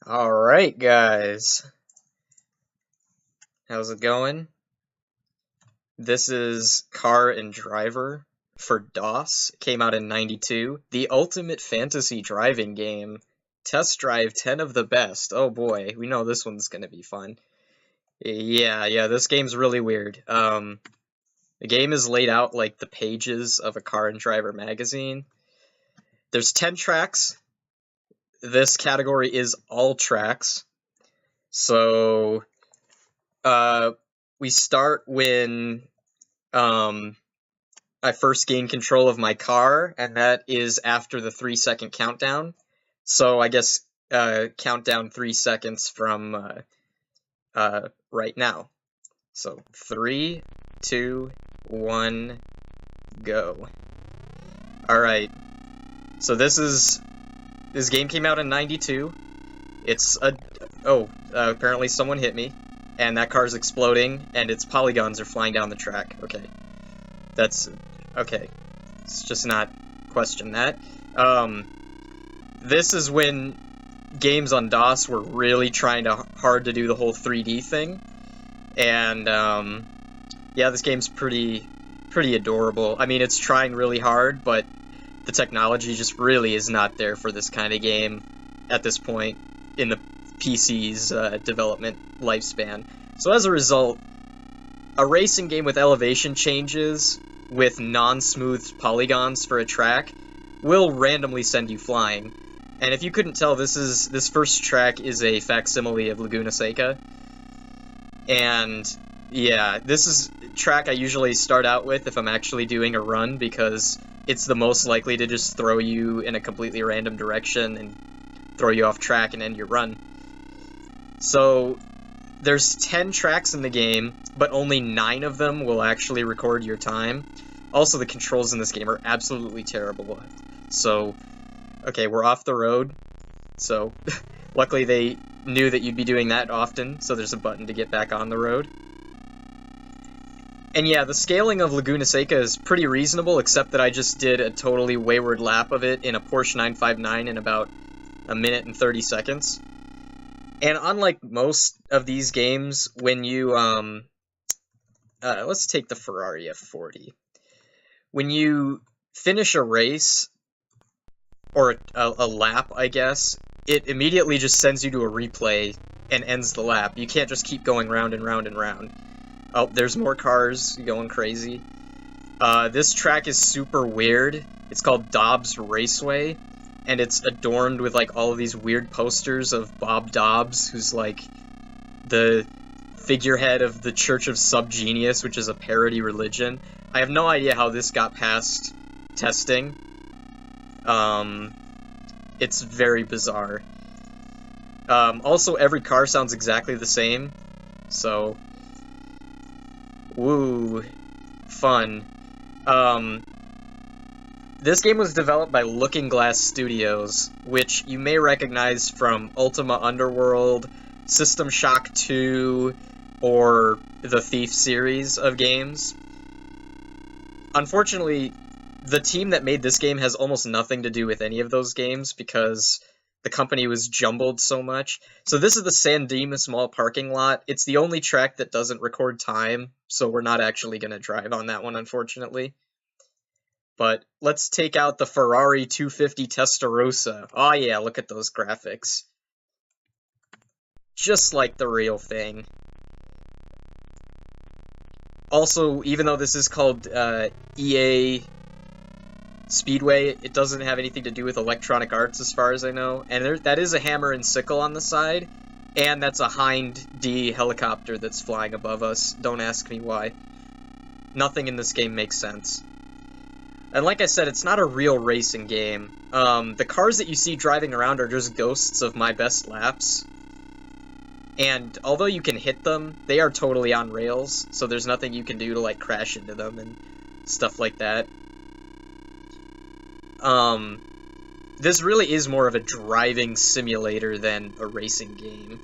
Alright, guys. How's it going? This is Car and Driver for DOS. It came out in '92. The ultimate fantasy driving game. Test drive 10 of the best. Oh boy, we know this one's gonna be fun. Yeah, this game's really weird. The game is laid out like the pages of a Car and Driver magazine. There's 10 tracks. This category is all tracks. So, we start when I first gain control of my car, and that is after the 3-second countdown. So I guess countdown 3 seconds from right now. So 3, 2, 1, go. Alright. So this game came out in '92. It's apparently someone hit me, and that car's exploding, and its polygons are flying down the track. Okay. That's okay. Let's just not question that. This is when games on DOS were really trying hard to do the whole 3D thing, and yeah, this game's pretty adorable. I mean, it's trying really hard, but the technology just really is not there for this kind of game at this point in the PC's development lifespan. So as a result, a racing game with elevation changes with non-smooth polygons for a track will randomly send you flying. And if you couldn't tell, this first track is a facsimile of Laguna Seca. And yeah, this is a track I usually start out with if I'm actually doing a run, because it's the most likely to just throw you in a completely random direction and throw you off track and end your run. So there's 10 tracks in the game, but only 9 of them will actually record your time. Also, the controls in this game are absolutely terrible. So, okay, we're off the road. So, luckily they knew that you'd be doing that often, so there's a button to get back on the road. And yeah, the scaling of Laguna Seca is pretty reasonable, except that I just did a totally wayward lap of it in a Porsche 959 in about a minute and 30 seconds. And unlike most of these games, when you, let's take the Ferrari F40. When you finish a race, or a lap, I guess, it immediately just sends you to a replay and ends the lap. You can't just keep going round and round and round. Oh, there's more cars going crazy. This track is super weird. It's called Dobbs Raceway, and it's adorned with like all of these weird posters of Bob Dobbs, who's like the figurehead of the Church of Subgenius, which is a parody religion. I have no idea how this got past testing. It's very bizarre. Also, every car sounds exactly the same, so woo, fun. This game was developed by Looking Glass Studios, which you may recognize from Ultima Underworld, System Shock 2, or the Thief series of games. Unfortunately, the team that made this game has almost nothing to do with any of those games because the company was jumbled so much. So this is the San Dimas Mall parking lot. It's the only track that doesn't record time, so we're not actually going to drive on that one, unfortunately. But let's take out the Ferrari 250 Testarossa. Oh yeah, look at those graphics. Just like the real thing. Also, even though this is called EA Speedway, it doesn't have anything to do with Electronic Arts as far as I know. And that is a hammer and sickle on the side, and that's a Hind D helicopter that's flying above us. Don't ask me why. Nothing in this game makes sense. And like I said, it's not a real racing game. The cars that you see driving around are just ghosts of my best laps. And although you can hit them, they are totally on rails, so there's nothing you can do to like crash into them and stuff like that. This really is more of a driving simulator than a racing game.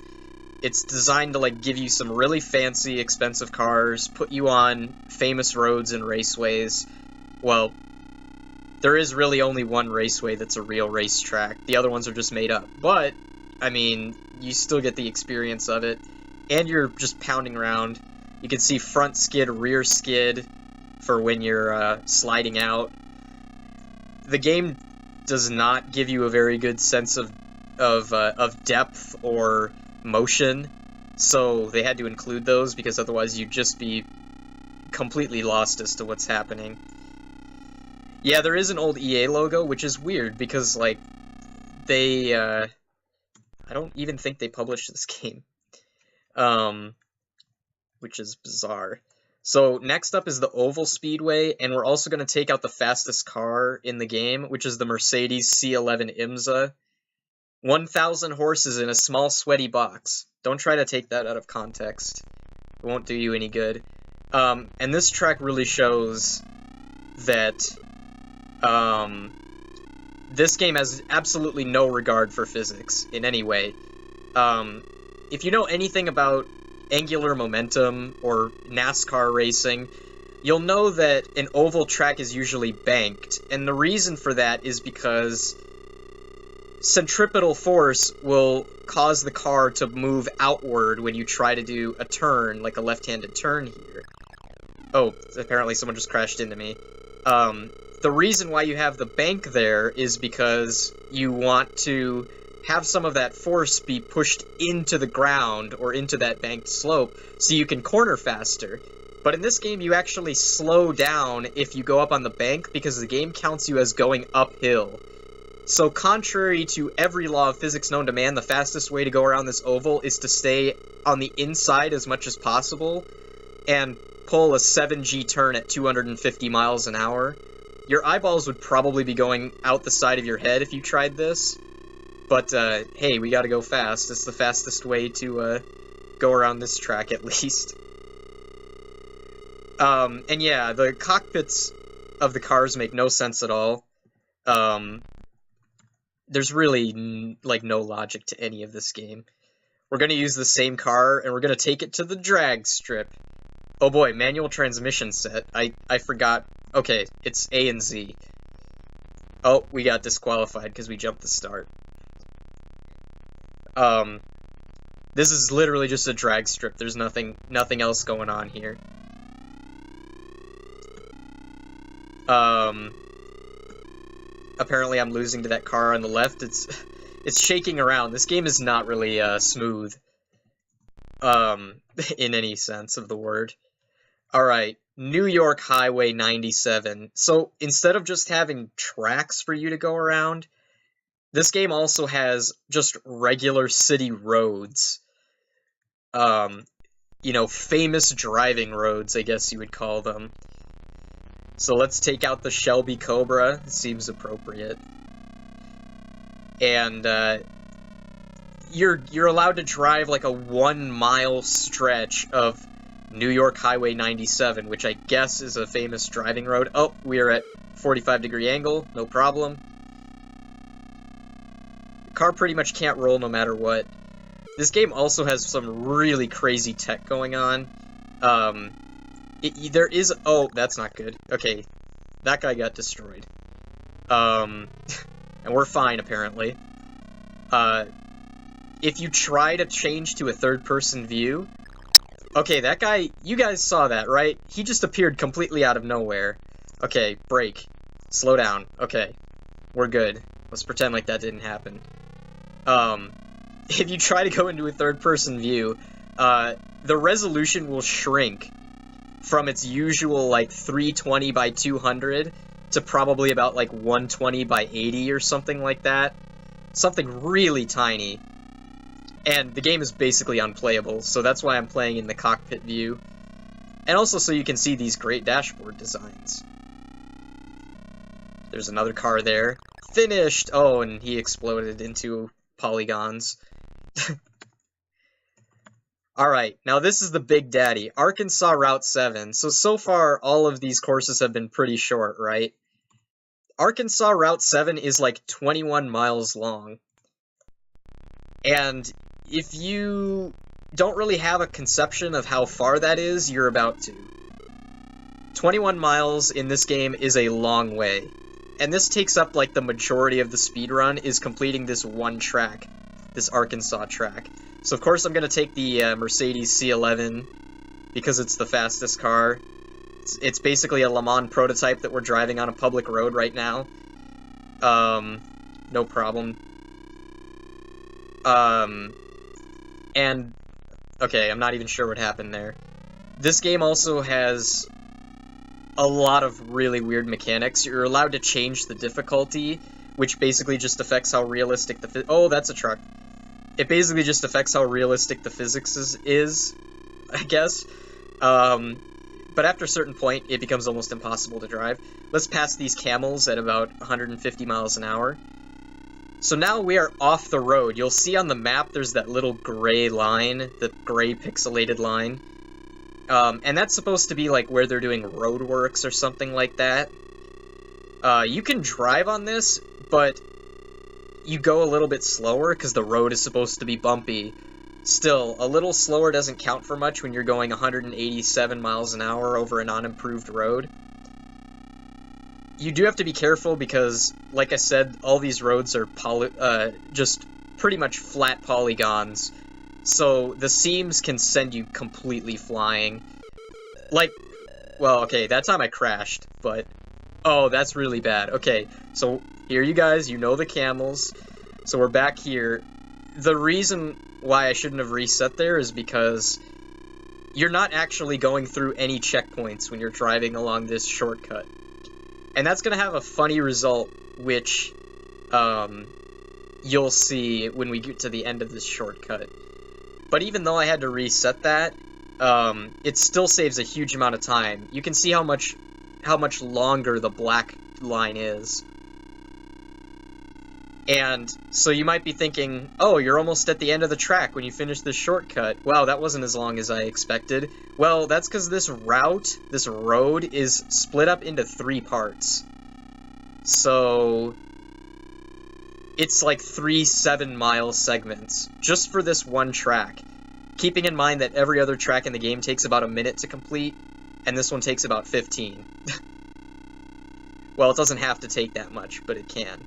It's designed to like give you some really fancy, expensive cars, put you on famous roads and raceways. Well, there is really only one raceway that's a real racetrack. The other ones are just made up. But I mean, you still get the experience of it, and you're just pounding around. You can see front skid, rear skid for when you're sliding out. The game does not give you a very good sense of depth or motion, so they had to include those because otherwise you'd just be completely lost as to what's happening. Yeah, there is an old EA logo, which is weird because like they I don't even think they published this game. Which is bizarre. So next up is the Oval Speedway, and we're also going to take out the fastest car in the game, which is the Mercedes C11 IMSA. 1,000 horses in a small sweaty box. Don't try to take that out of context. It won't do you any good. And this track really shows that this game has absolutely no regard for physics in any way. If you know anything about angular momentum or NASCAR racing, you'll know that an oval track is usually banked, and the reason for that is because centripetal force will cause the car to move outward when you try to do a turn, like a left-handed turn here. Oh, apparently someone just crashed into me. The reason why you have the bank there is because you want to have some of that force be pushed into the ground or into that banked slope so you can corner faster. But in this game, you actually slow down if you go up on the bank because the game counts you as going uphill. So contrary to every law of physics known to man, the fastest way to go around this oval is to stay on the inside as much as possible and pull a 7G turn at 250 miles an hour. Your eyeballs would probably be going out the side of your head if you tried this. But, hey, we gotta go fast. It's the fastest way to, go around this track, at least. And yeah, the cockpits of the cars make no sense at all. There's really, like, no logic to any of this game. We're gonna use the same car, and we're gonna take it to the drag strip. Oh boy, manual transmission set. I forgot. Okay, it's A and Z. Oh, we got disqualified because we jumped the start. This is literally just a drag strip. There's nothing else going on here. Apparently I'm losing to that car on the left. It's shaking around. This game is not really, smooth. In any sense of the word. Alright, New York Highway 97. So, instead of just having tracks for you to go around, this game also has just regular city roads. You know, famous driving roads, I guess you would call them. So let's take out the Shelby Cobra. It seems appropriate. And, you're allowed to drive like a 1 mile stretch of New York Highway 97, which I guess is a famous driving road. Oh, we're at 45-degree angle, no problem. The car pretty much can't roll no matter what. This game also has some really crazy tech going on. There is... Oh, that's not good. Okay, that guy got destroyed. And we're fine, apparently. If you try to change to a third-person view... Okay, that guy... You guys saw that, right? He just appeared completely out of nowhere. Okay, brake. Slow down. Okay, we're good. Let's pretend like that didn't happen. If you try to go into a third-person view, the resolution will shrink from its usual, like, 320 by 200 to probably about, like, 120 by 80 or something like that. Something really tiny. And the game is basically unplayable, so that's why I'm playing in the cockpit view. And also so you can see these great dashboard designs. There's another car there. Finished! Oh, and he exploded into polygons. Alright, now this is the Big Daddy, Arkansas Route 7. So far, all of these courses have been pretty short, right? Arkansas Route 7 is like 21 miles long. And if you don't really have a conception of how far that is, you're about to. 21 miles in this game is a long way. And this takes up like the majority of the speedrun, is completing this one track. this Arkansas track. So of course I'm going to take the Mercedes C11 because it's the fastest car. It's basically a Le Mans prototype that we're driving on a public road right now. No problem. And, okay, I'm not even sure what happened there. This game also has a lot of really weird mechanics. You're allowed to change the difficulty, which basically just affects how realistic the oh, that's a truck. It basically just affects how realistic the physics is, I guess. But after a certain point, it becomes almost impossible to drive. Let's pass these camels at about 150 miles an hour. So now we are off the road. You'll see on the map there's that little gray line, the gray pixelated line. And that's supposed to be like where they're doing roadworks or something like that. You can drive on this, but you go a little bit slower because the road is supposed to be bumpy. Still, a little slower doesn't count for much when you're going 187 miles an hour over an unimproved road. You do have to be careful because, like I said, all these roads are just pretty much flat polygons. So the seams can send you completely flying. Like, well, okay, that time I crashed, but... Oh, that's really bad. Okay, so here you guys, you know the camels. So we're back here. The reason why I shouldn't have reset there is because you're not actually going through any checkpoints when you're driving along this shortcut. And that's going to have a funny result, which you'll see when we get to the end of this shortcut. But even though I had to reset that, it still saves a huge amount of time. You can see how much longer the black line is. And so you might be thinking, oh, you're almost at the end of the track when you finish this shortcut. Wow, that wasn't as long as I expected. Well, that's because this road, is split up into 3 parts. So it's like 3 7-mile segments, just for this one track. Keeping in mind that every other track in the game takes about a minute to complete, and this one takes about 15. Well, it doesn't have to take that much, but it can.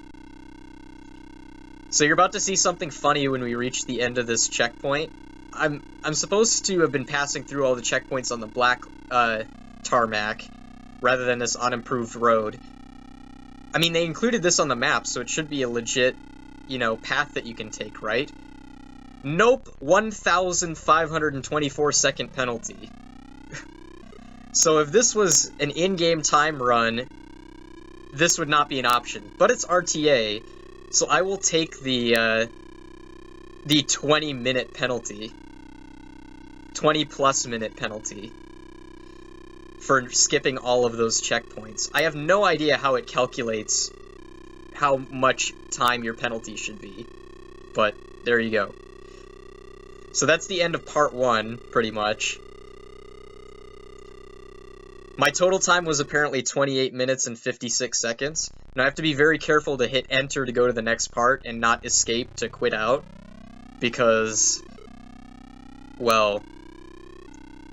So you're about to see something funny when we reach the end of this checkpoint. I'm supposed to have been passing through all the checkpoints on the black tarmac, rather than this unimproved road. I mean, they included this on the map, so it should be a legit, path that you can take, right? Nope, 1,524 second penalty. So if this was an in-game time run, this would not be an option. But it's RTA, so I will take the 20-minute penalty. 20-plus minute penalty for skipping all of those checkpoints. I have no idea how it calculates how much time your penalty should be, but there you go. So that's the end of part 1, pretty much. My total time was apparently 28 minutes and 56 seconds. Now I have to be very careful to hit enter to go to the next part and not escape to quit out, because, well,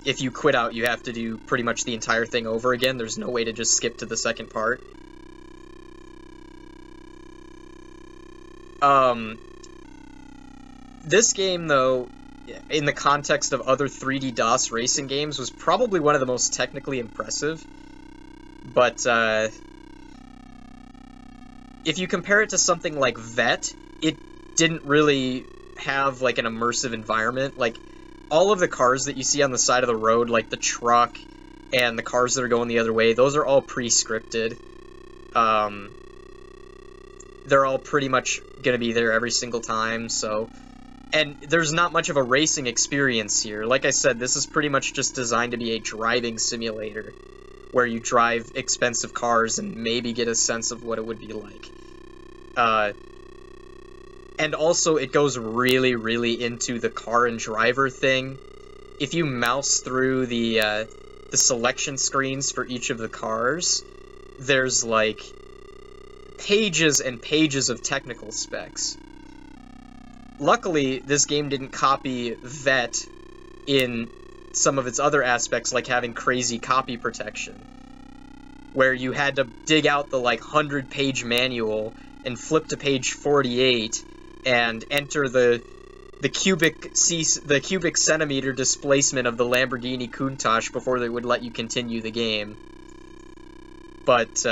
if you quit out, you have to do pretty much the entire thing over again. There's no way to just skip to the second part. This game, though, in the context of other 3D DOS racing games, was probably one of the most technically impressive. But, if you compare it to something like Vet, it didn't really have, like, an immersive environment. Like, all of the cars that you see on the side of the road, like the truck and the cars that are going the other way, those are all pre-scripted. They're all pretty much gonna be there every single time, so... And there's not much of a racing experience here. Like I said, this is pretty much just designed to be a driving simulator, where you drive expensive cars and maybe get a sense of what it would be like. And also, it goes really, really into the car and driver thing. If you mouse through the selection screens for each of the cars, there's, like, pages and pages of technical specs. Luckily, this game didn't copy Vet in some of its other aspects, like having crazy copy protection, where you had to dig out the, like, 100-page manual and flip to page 48 and enter the cubic centimeter displacement of the Lamborghini Countach before they would let you continue the game. But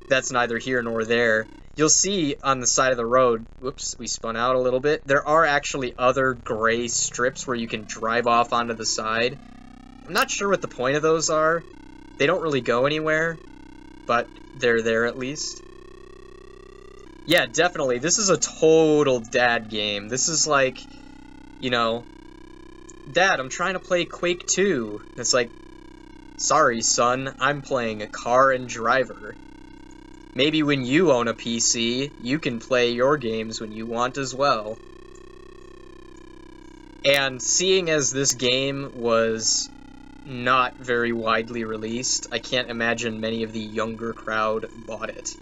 that's neither here nor there. You'll see on the side of the road, whoops, we spun out a little bit, there are actually other gray strips where you can drive off onto the side. I'm not sure what the point of those are. They don't really go anywhere, but they're there at least. Yeah, definitely. This is a total dad game. This is like, you know, Dad, I'm trying to play Quake 2. It's like, sorry, son, I'm playing a Car and Driver. Maybe when you own a PC, you can play your games when you want as well. And seeing as this game was not very widely released, I can't imagine many of the younger crowd bought it.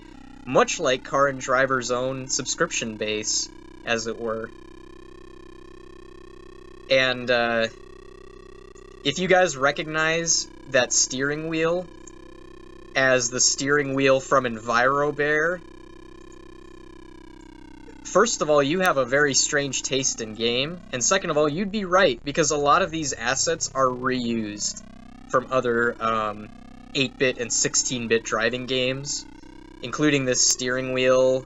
Much like Car and Driver's own subscription base, as it were. And, if you guys recognize that steering wheel as the steering wheel from EnviroBear, first of all, you have a very strange taste in game, and second of all, you'd be right, because a lot of these assets are reused from other 8-bit and 16-bit driving games, including this steering wheel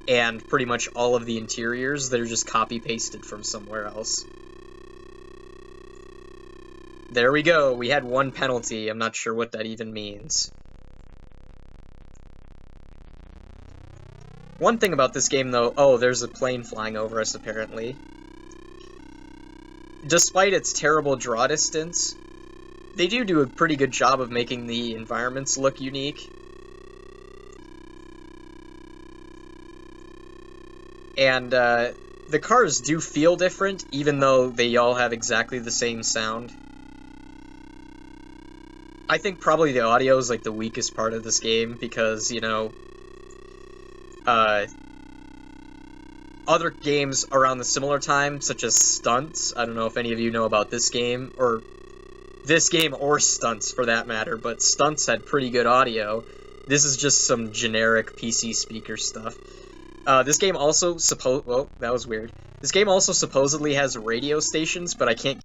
and pretty much all of the interiors that are just copy-pasted from somewhere else. There we go, we had one penalty. I'm not sure what that even means. One thing about this game, though, oh, there's a plane flying over us, apparently. Despite its terrible draw distance, they do a pretty good job of making the environments look unique. And, the cars do feel different, even though they all have exactly the same sound. I think probably the audio is, like, the weakest part of this game, because, you know, other games around the similar time, such as Stunts, I don't know if any of you know about this game, or Stunts for that matter, but Stunts had pretty good audio. This is just some generic PC speaker stuff. This game also whoa, that was weird. This game also supposedly has radio stations, but I can't get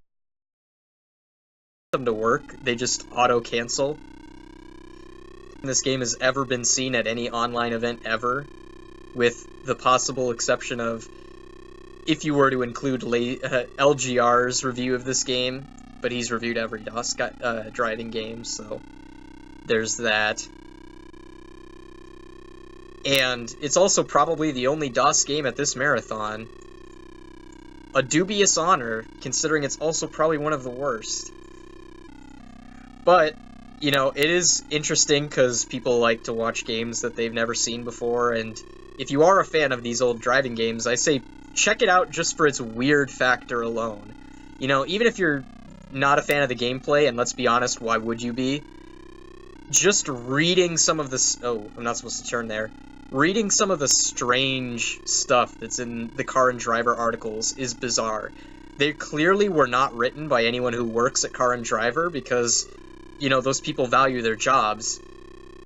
them to work. They just auto-cancel. This game has ever been seen at any online event ever, with the possible exception of if you were to include LGR's review of this game, but he's reviewed every DOS driving game, so there's that. And it's also probably the only DOS game at this marathon. A dubious honor, considering it's also probably one of the worst. But, you know, it is interesting because people like to watch games that they've never seen before, and if you are a fan of these old driving games, I say check it out just for its weird factor alone. You know, even if you're not a fan of the gameplay, and let's be honest, why would you be? Just reading some of this... Oh, I'm not supposed to turn there. Reading some of the strange stuff that's in the Car and Driver articles is bizarre. They clearly were not written by anyone who works at Car and Driver because, you know, those people value their jobs.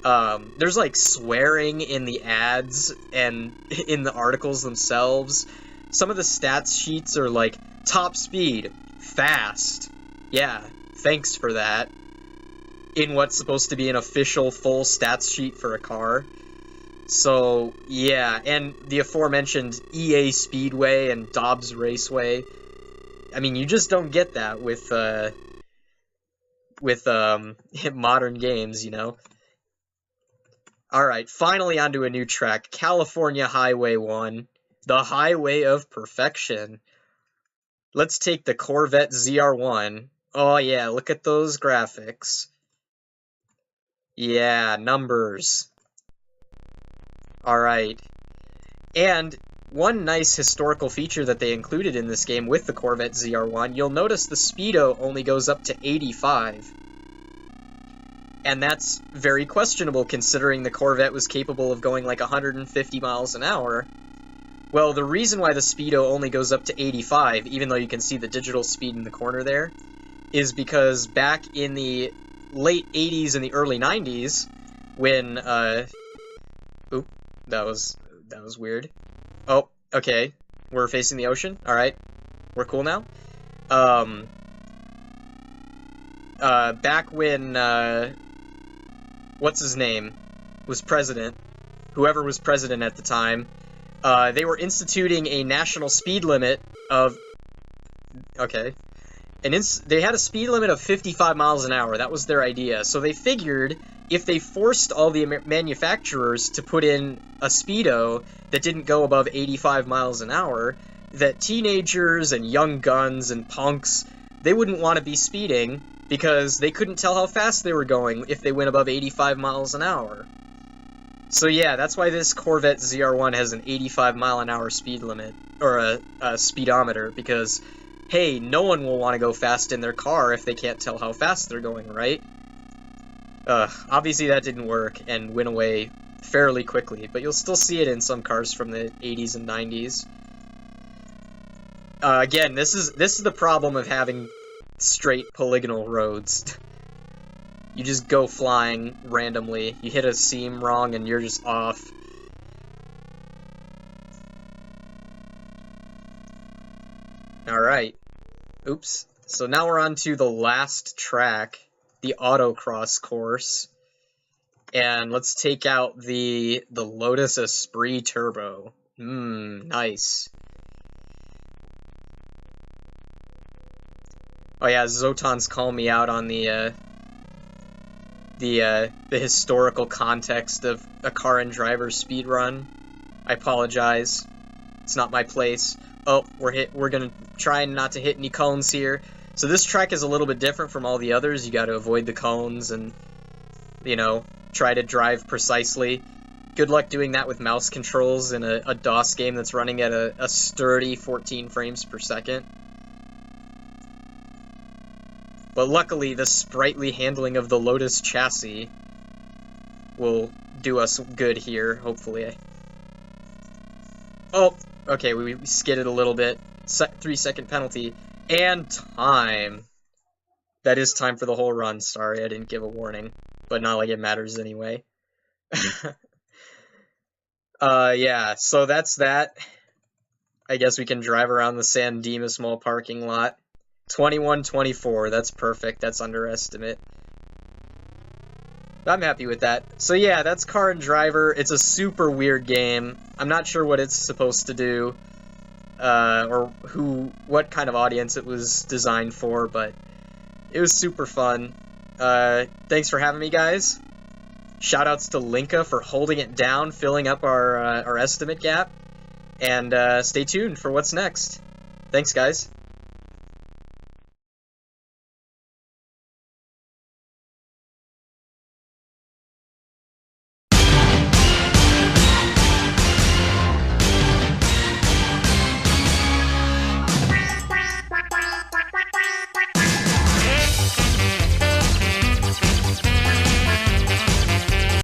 There's, like, swearing in the ads and in the articles themselves. Some of the stats sheets are, like, top speed, fast. Yeah, thanks for that. In what's supposed to be an official full stats sheet for a car. So, yeah, and the aforementioned EA Speedway and Dobbs Raceway. I mean, you just don't get that with modern games, you know? Alright, finally onto a new track, California Highway 1, the Highway of Perfection. Let's take the Corvette ZR1. Oh yeah, look at those graphics. Yeah, numbers. Alright. And one nice historical feature that they included in this game with the Corvette ZR1, you'll notice the speedo only goes up to 85. And that's very questionable considering the Corvette was capable of going like 150 miles an hour. Well, the reason why the speedo only goes up to 85, even though you can see the digital speed in the corner there, is because back in the late 80s and the early 90s, when, oop, that was weird. Oh, Okay, we're facing the ocean. All right, we're cool now. Um, back when what's his name was president, whoever was president at the time, they were instituting a national speed limit of okay, they had a speed limit of 55 miles an hour. That was their idea. So they figured if they forced all the manufacturers to put in a speedo that didn't go above 85 miles an hour, that teenagers and young guns and punks, they wouldn't want to be speeding because they couldn't tell how fast they were going if they went above 85 miles an hour. So yeah, that's why this Corvette ZR1 has an 85 mile an hour speed limit, or a speedometer, because hey, no one will want to go fast in their car if they can't tell how fast they're going, right? Obviously that didn't work and went away fairly quickly, but you'll still see it in some cars from the 80s and 90s. Again, this is the problem of having straight polygonal roads. You just go flying randomly. You hit a seam wrong and you're just off. Alright. Oops. So now we're on to the last track, the autocross course. And let's take out the Lotus Esprit Turbo. Nice. Oh yeah, Zotan's calling me out on the historical context of a car and driver speed run. I apologize. It's not my place. Oh, we're gonna try not to hit any cones here. So this track is a little bit different from all the others. You gotta avoid the cones and, you know, try to drive precisely. Good luck doing that with mouse controls in a DOS game that's running at a sturdy 14 frames per second. But luckily, the sprightly handling of the Lotus chassis will do us good here, hopefully. Oh, okay, we skidded a little bit. 3-second penalty. And time. That is time for the whole run. Sorry, I didn't give a warning. But not like it matters anyway. Yeah, so that's that. I guess we can drive around the San Dimas Mall parking lot. 21-24, that's perfect. That's underestimate. I'm happy with that. So yeah, that's Car and Driver. It's a super weird game. I'm not sure what it's supposed to do, or what kind of audience it was designed for, but it was super fun. Thanks for having me, guys. Shoutouts to Linka for holding it down, filling up our estimate gap, and stay tuned for what's next. Thanks, guys.